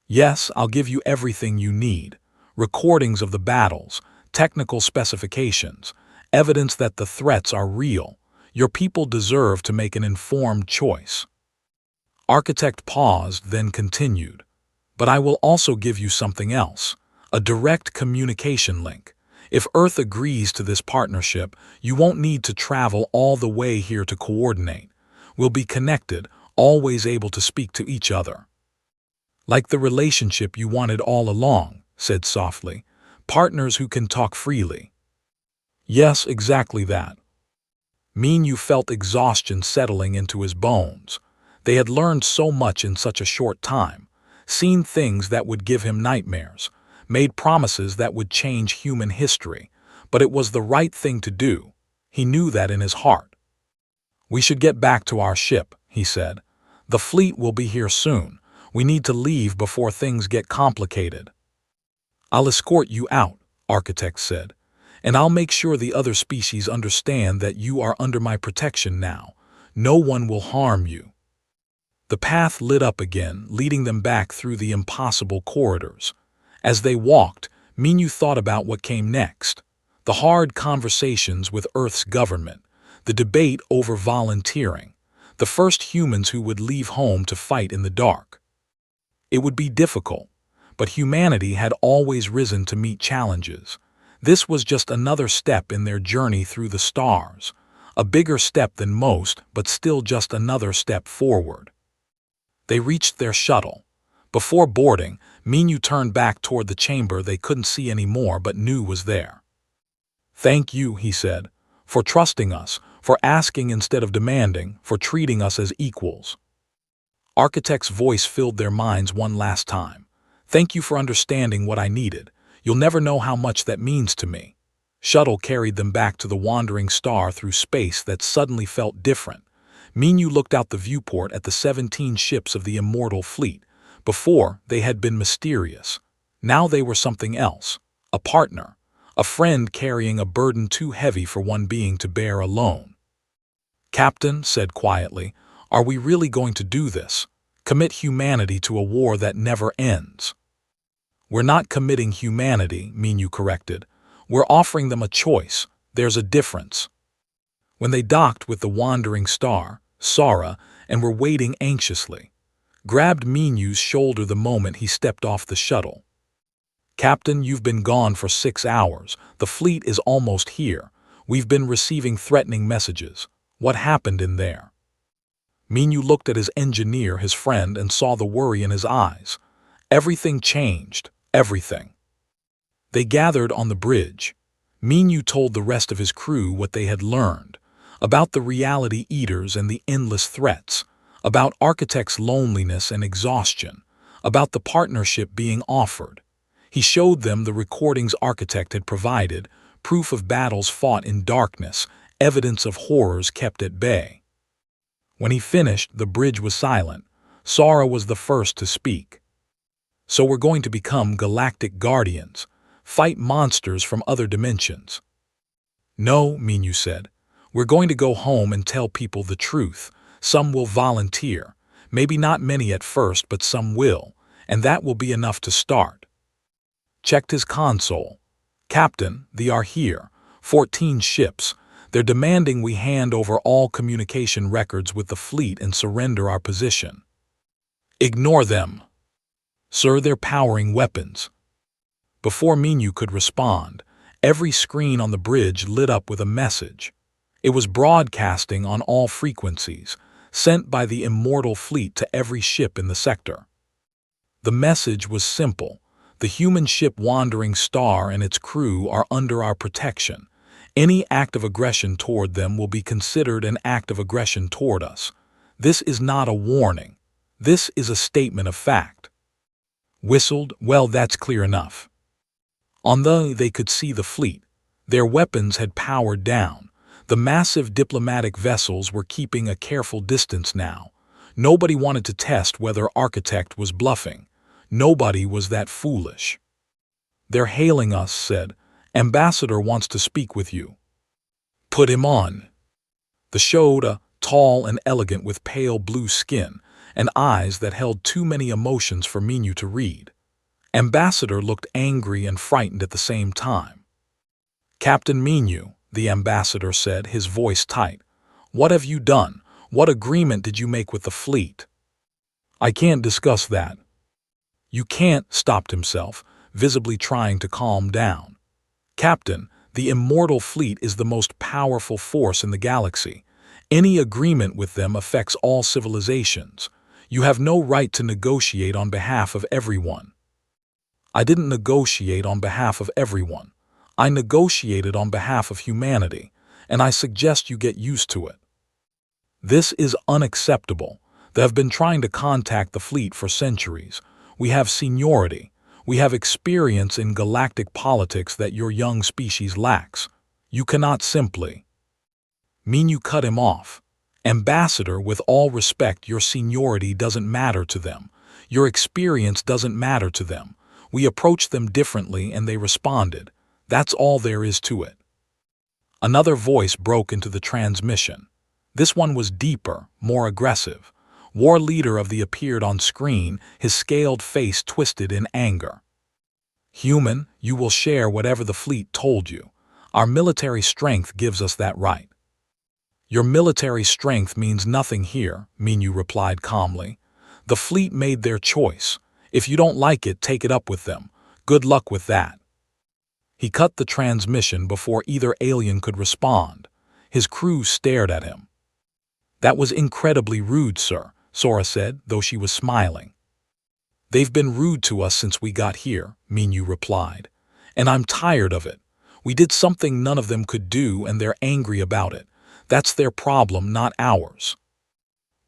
"Yes, I'll give you everything you need. Recordings of the battles, technical specifications, evidence that the threats are real. Your people deserve to make an informed choice." Architect paused, then continued. "But I will also give you something else, a direct communication link. If Earth agrees to this partnership, you won't need to travel all the way here to coordinate. We'll be connected, always able to speak to each other." "Like the relationship you wanted all along," said softly. "Partners who can talk freely." "Yes, exactly that." Minyu felt exhaustion settling into his bones. They had learned so much in such a short time, seen things that would give him nightmares, made promises that would change human history, but it was the right thing to do. He knew that in his heart. "We should get back to our ship," he said. "The fleet will be here soon. We need to leave before things get complicated." "I'll escort you out," Architect said, "and I'll make sure the other species understand that you are under my protection now. No one will harm you." The path lit up again, leading them back through the impossible corridors. As they walked, Minyu thought about what came next. The hard conversations with Earth's government, the debate over volunteering, the first humans who would leave home to fight in the dark. It would be difficult, but humanity had always risen to meet challenges. This was just another step in their journey through the stars, a bigger step than most, but still just another step forward. They reached their shuttle. Before boarding, Minyu turned back toward the chamber they couldn't see anymore but knew was there. "Thank you," he said, "for trusting us, for asking instead of demanding, for treating us as equals." Architect's voice filled their minds one last time. "Thank you for understanding what I needed. You'll never know how much that means to me." Shuttle carried them back to the wandering star through space that suddenly felt different. Minyu looked out the viewport at the 17 ships of the Immortal fleet. Before, they had been mysterious. Now they were something else. A partner. A friend carrying a burden too heavy for one being to bear alone. "Captain," said quietly, "are we really going to do this? Commit humanity to a war that never ends?" We're not committing humanity, Minyu corrected. We're offering them a choice. There's a difference. When they docked with the wandering star, Sora, and were waiting anxiously, grabbed Minyu's shoulder the moment he stepped off the shuttle. Captain, you've been gone for 6 hours. The fleet is almost here. We've been receiving threatening messages. What happened in there? Minyu looked at his engineer, his friend, and saw the worry in his eyes. Everything changed. Everything. They gathered on the bridge. Minyu told the rest of his crew what they had learned, about the reality eaters and the endless threats, about Architect's loneliness and exhaustion, about the partnership being offered. He showed them the recordings Architect had provided, proof of battles fought in darkness, evidence of horrors kept at bay. When he finished, the bridge was silent. Sora was the first to speak. So we're going to become galactic guardians, fight monsters from other dimensions. No, Minyu said. We're going to go home and tell people the truth. Some will volunteer. Maybe not many at first, but some will, and that will be enough to start. Checked his console. Captain, they are here. 14 ships. They're demanding we hand over all communication records with the fleet and surrender our position. Ignore them. Sir, they're powering weapons. Before Minyu could respond, every screen on the bridge lit up with a message. It was broadcasting on all frequencies, sent by the Immortal fleet to every ship in the sector. The message was simple. The human ship Wandering Star and its crew are under our protection. Any act of aggression toward them will be considered an act of aggression toward us. This is not a warning. This is a statement of fact. Whistled, well, that's clear enough. They could see the fleet. Their weapons had powered down. The massive diplomatic vessels were keeping a careful distance now. Nobody wanted to test whether Architect was bluffing. Nobody was that foolish. They're hailing us, said. Ambassador wants to speak with you. Put him on. The Shoda, tall and elegant with pale blue skin and eyes that held too many emotions for Minyu to read. Ambassador looked angry and frightened at the same time. Captain Minyu, the ambassador said, his voice tight. What have you done? What agreement did you make with the fleet? I can't discuss that. You can't, stopped himself, visibly trying to calm down. Captain, the Immortal fleet is the most powerful force in the galaxy. Any agreement with them affects all civilizations. You have no right to negotiate on behalf of everyone. I didn't negotiate on behalf of everyone. I negotiated on behalf of humanity, and I suggest you get used to it. This is unacceptable. They have been trying to contact the fleet for centuries. We have seniority. We have experience in galactic politics that your young species lacks. You cannot simply. Minyu cut him off. Ambassador, with all respect, your seniority doesn't matter to them. Your experience doesn't matter to them. We approached them differently and they responded. That's all there is to it. Another voice broke into the transmission. This one was deeper, more aggressive. War leader of the appeared on screen, his scaled face twisted in anger. Human, you will share whatever the fleet told you. Our military strength gives us that right. Your military strength means nothing here, Minyu replied calmly. The fleet made their choice. If you don't like it, take it up with them. Good luck with that. He cut the transmission before either alien could respond. His crew stared at him. That was incredibly rude, sir, Sora said, though she was smiling. They've been rude to us since we got here, Minyu replied. And I'm tired of it. We did something none of them could do and they're angry about it. That's their problem, not ours.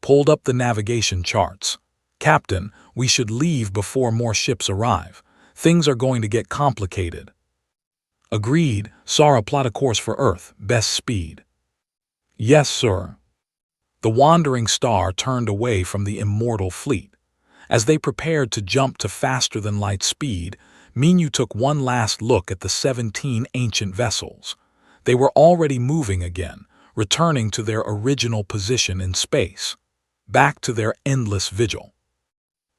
Pulled up the navigation charts. Captain, we should leave before more ships arrive. Things are going to get complicated. Agreed. Sora, plot a course for Earth, best speed. Yes, sir. The Wandering Star turned away from the Immortal fleet. As they prepared to jump to faster-than-light speed, Minyu took one last look at the 17 ancient vessels. They were already moving again, returning to their original position in space, back to their endless vigil.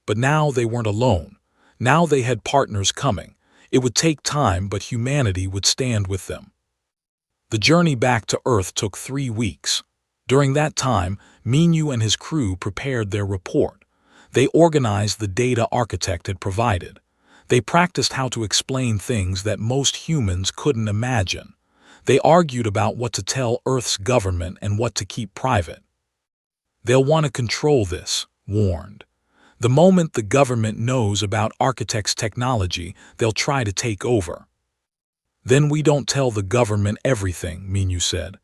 But now they weren't alone. Now they had partners coming. It would take time, but humanity would stand with them. The journey back to Earth took 3 weeks. During that time, Minyu and his crew prepared their report. They organized the data Architect had provided. They practiced how to explain things that most humans couldn't imagine. They argued about what to tell Earth's government and what to keep private. They'll want to control this, warned. The moment the government knows about Architect's technology, they'll try to take over. Then we don't tell the government everything, Minyu said.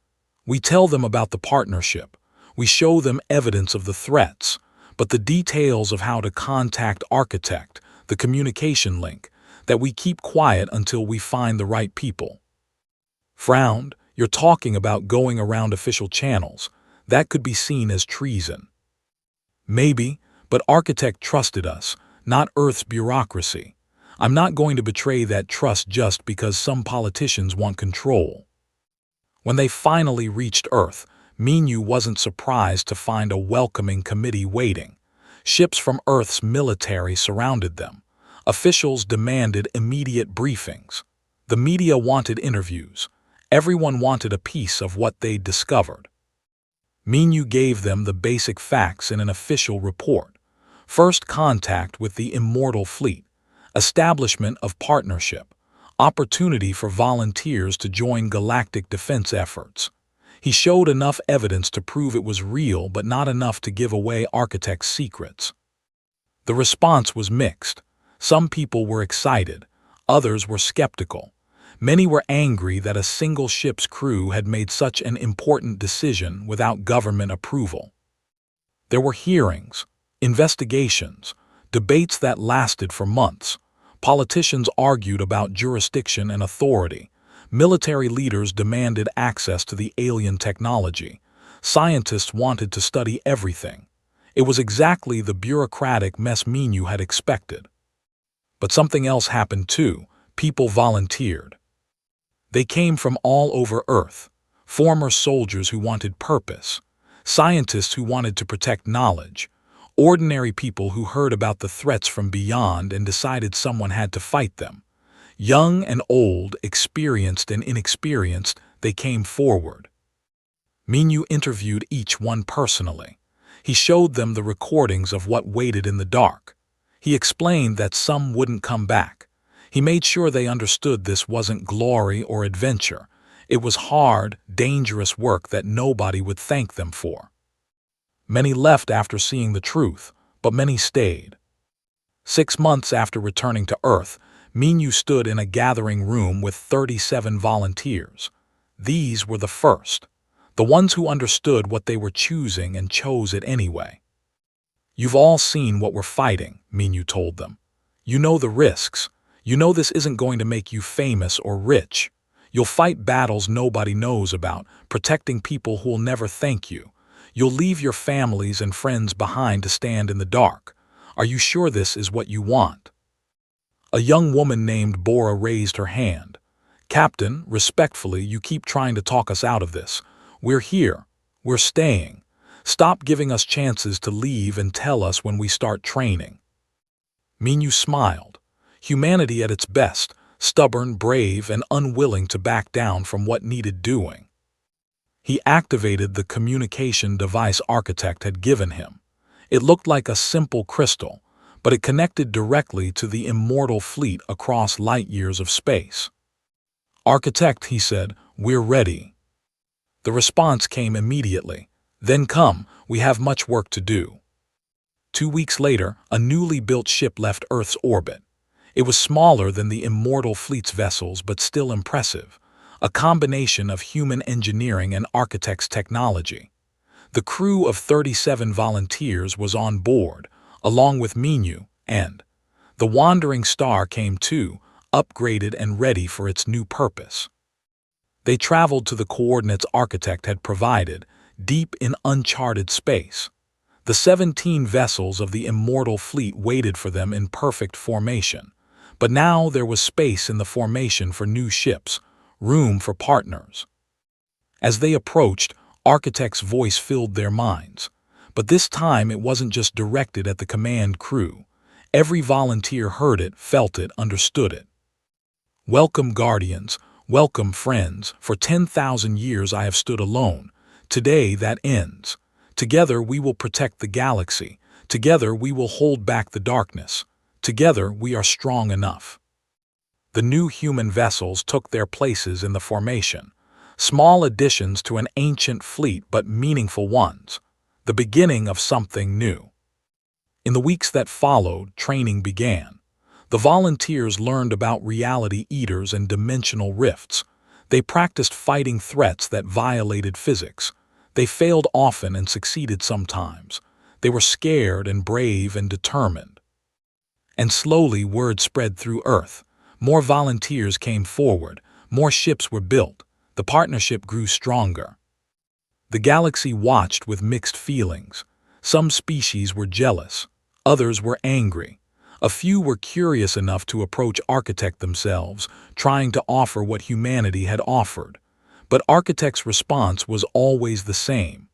We tell them about the partnership. We show them evidence of the threats, but the details of how to contact Architect, the communication link, that we keep quiet until we find the right people. Frowned, you're talking about going around official channels. That could be seen as treason. Maybe, but Architect trusted us, not Earth's bureaucracy. I'm not going to betray that trust just because some politicians want control. When they finally reached Earth, Minyu wasn't surprised to find a welcoming committee waiting. Ships from Earth's military surrounded them. Officials demanded immediate briefings. The media wanted interviews. Everyone wanted a piece of what they'd discovered. Minyu gave them the basic facts in an official report. First contact with the Immortal fleet. Establishment of partnership. Opportunity for volunteers to join galactic defense efforts. He showed enough evidence to prove it was real, but not enough to give away Architect's secrets. The response was mixed. Some people were excited. Others were skeptical. Many were angry that a single ship's crew had made such an important decision without government approval. There were hearings, investigations, debates that lasted for months. Politicians argued about jurisdiction and authority. Military leaders demanded access to the alien technology. Scientists wanted to study everything. It was exactly the bureaucratic mess Minyu had expected. But something else happened too. People volunteered. They came from all over Earth. Former soldiers who wanted purpose. Scientists who wanted to protect knowledge. Ordinary people who heard about the threats from beyond and decided someone had to fight them. Young and old, experienced and inexperienced, they came forward. Minyu interviewed each one personally. He showed them the recordings of what waited in the dark. He explained that some wouldn't come back. He made sure they understood this wasn't glory or adventure. It was hard, dangerous work that nobody would thank them for. Many left after seeing the truth, but many stayed. 6 months after returning to Earth, Minyu stood in a gathering room with 37 volunteers. These were the first, the ones who understood what they were choosing and chose it anyway. You've all seen what we're fighting, Minyu told them. You know the risks. You know this isn't going to make you famous or rich. You'll fight battles nobody knows about, protecting people who'll never thank you. You'll leave your families and friends behind to stand in the dark. Are you sure this is what you want? A young woman named Bora raised her hand. Captain, respectfully, you keep trying to talk us out of this. We're here. We're staying. Stop giving us chances to leave and tell us when we start training. Minyu smiled. Humanity at its best, stubborn, brave, and unwilling to back down from what needed doing. He activated the communication device Architect had given him. It looked like a simple crystal, but it connected directly to the Immortal fleet across light years of space. Architect, he said, we're ready. The response came immediately. Then come, we have much work to do. 2 weeks later, a newly built ship left Earth's orbit. It was smaller than the Immortal fleet's vessels, but still impressive. A combination of human engineering and Architect's technology. The crew of 37 volunteers was on board, along with Minyu, and the Wandering Star came too, upgraded and ready for its new purpose. They traveled to the coordinates Architect had provided, deep in uncharted space. The 17 vessels of the Immortal fleet waited for them in perfect formation. But now there was space in the formation for new ships, room for partners. As they approached, Architect's voice filled their minds. But this time it wasn't just directed at the command crew. Every volunteer heard it, felt it, understood it. Welcome, guardians. Welcome, friends. For 10,000 years I have stood alone. Today that ends. Together we will protect the galaxy. Together we will hold back the darkness. Together we are strong enough. The new human vessels took their places in the formation. Small additions to an ancient fleet, but meaningful ones. The beginning of something new. In the weeks that followed, training began. The volunteers learned about reality eaters and dimensional rifts. They practiced fighting threats that violated physics. They failed often and succeeded sometimes. They were scared and brave and determined. And slowly word spread through Earth. More volunteers came forward. More ships were built. The partnership grew stronger. The galaxy watched with mixed feelings. Some species were jealous. Others were angry. A few were curious enough to approach Architect themselves, trying to offer what humanity had offered. But Architect's response was always the same.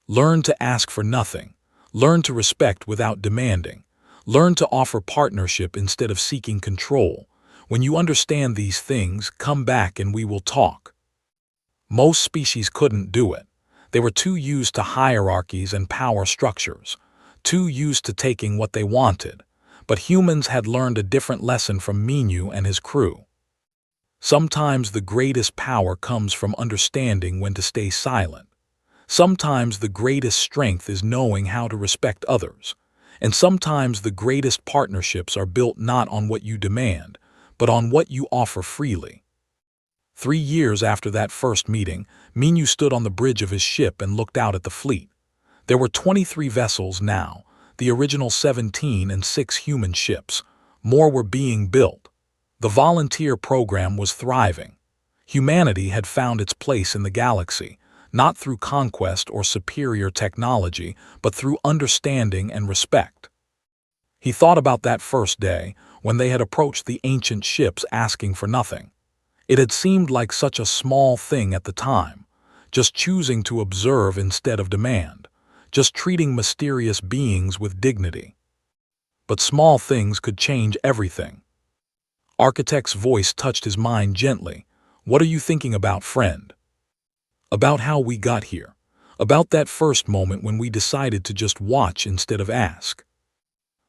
Learn to ask for nothing. Learn to respect without demanding. Learn to offer partnership instead of seeking control. When you understand these things, come back and we will talk. Most species couldn't do it. They were too used to hierarchies and power structures, too used to taking what they wanted. But humans had learned a different lesson from Minu and his crew. Sometimes the greatest power comes from understanding when to stay silent. Sometimes the greatest strength is knowing how to respect others. And sometimes the greatest partnerships are built not on what you demand, but on what you offer freely. 3 years after that first meeting, Minu stood on the bridge of his ship and looked out at the fleet. There were 23 vessels now, the original 17 and 6 human ships. More were being built. The volunteer program was thriving. Humanity had found its place in the galaxy, not through conquest or superior technology, but through understanding and respect. He thought about that first day, when they had approached the ancient ships asking for nothing. It had seemed like such a small thing at the time, just choosing to observe instead of demand, just treating mysterious beings with dignity. But small things could change everything. Architect's voice touched his mind gently. What are you thinking about, friend? About how we got here. About that first moment when we decided to just watch instead of ask.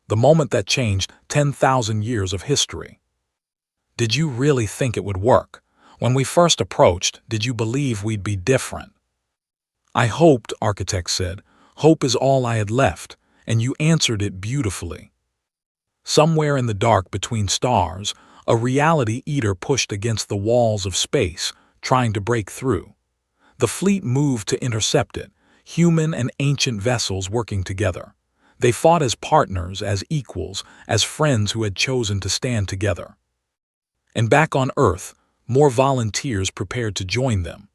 The moment that changed 10,000 years of history. Did you really think it would work? When we first approached, did you believe we'd be different? I hoped, Architect said. Hope is all I had left, and you answered it beautifully. Somewhere in the dark between stars, a reality eater pushed against the walls of space, trying to break through. The fleet moved to intercept it, human and ancient vessels working together. They fought as partners, as equals, as friends who had chosen to stand together. And back on Earth, more volunteers prepared to join them.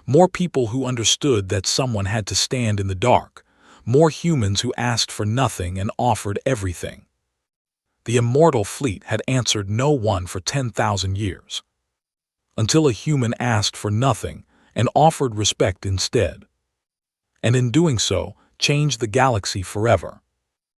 More people who understood that someone had to stand in the dark. More humans who asked for nothing and offered everything. The Immortal fleet had answered no one for 10,000 years. Until a human asked for nothing and offered respect instead. And in doing so, changed the galaxy forever.